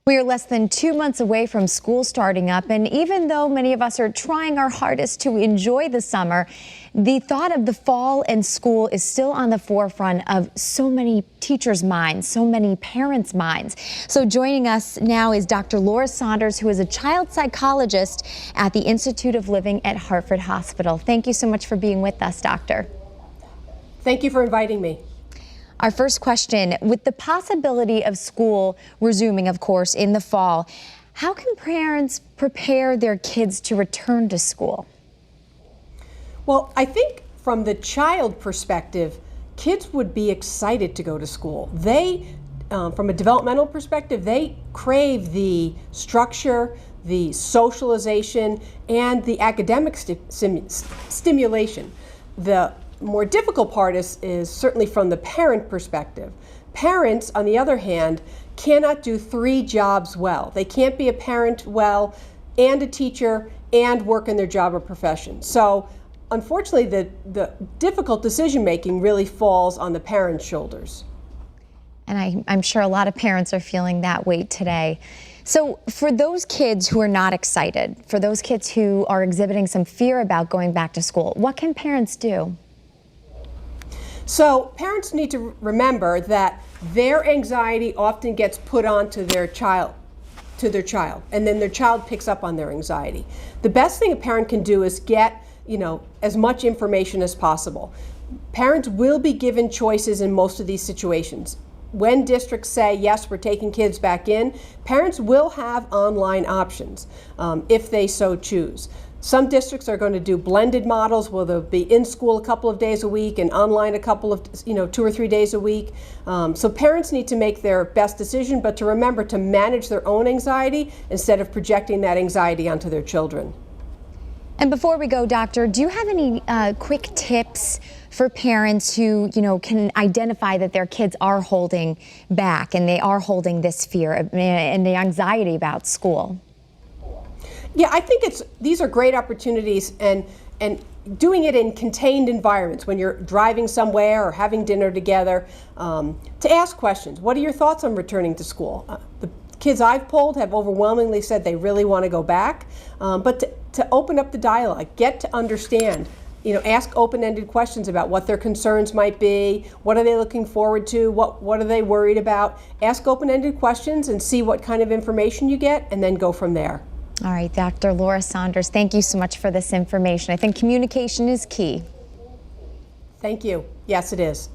We are less than 2 months away from school starting up, and even though many of us are trying our hardest to enjoy the summer, the thought of the fall and school is still on the forefront of so many teachers' minds, so many parents' minds. So joining us now is Dr. Laura Saunders, who is a child psychologist at the Institute of Living at Hartford Hospital. Thank you so much for being with us, Doctor. Thank you for inviting me. Our first question, with the possibility of school resuming, of course, in the fall, how can parents prepare their kids to return to school? Well, I think from the child perspective, kids would be excited to go to school. They, from a developmental perspective, they crave the structure, the socialization, and the academic stimulation. The more difficult part is certainly from the parent perspective. Parents, on the other hand, cannot do 3 jobs well. They can't be a parent well and a teacher and work in their job or profession. So unfortunately, the difficult decision making really falls on the parents' shoulders. And I'm sure a lot of parents are feeling that weight today. So for those kids who are not excited, for those kids who are exhibiting some fear about going back to school, what can parents do? So parents need to remember that their anxiety often gets put onto their child, and then their child picks up on their anxiety. The best thing a parent can do is get, as much information as possible. Parents will be given choices in most of these situations. When districts say, yes, we're taking kids back in, parents will have online options if they so choose. Some districts are going to do blended models where they'll be in school a couple of days a week and online a couple of, 2 or 3 days a week. So parents need to make their best decision, but to remember to manage their own anxiety instead of projecting that anxiety onto their children. And before we go, Doctor, do you have any quick tips for parents who, can identify that their kids are holding back and they are holding this fear and the anxiety about school? Yeah, I think these are great opportunities, and doing it in contained environments when you're driving somewhere or having dinner together, to ask questions. What are your thoughts on returning to school? The kids I've polled have overwhelmingly said they really want to go back, but to open up the dialogue, get to understand, ask open-ended questions about what their concerns might be, what are they looking forward to, what are they worried about. Ask open-ended questions and see what kind of information you get, and then go from there. All right, Dr. Laura Saunders, thank you so much for this information. I think communication is key. Thank you. Yes, it is.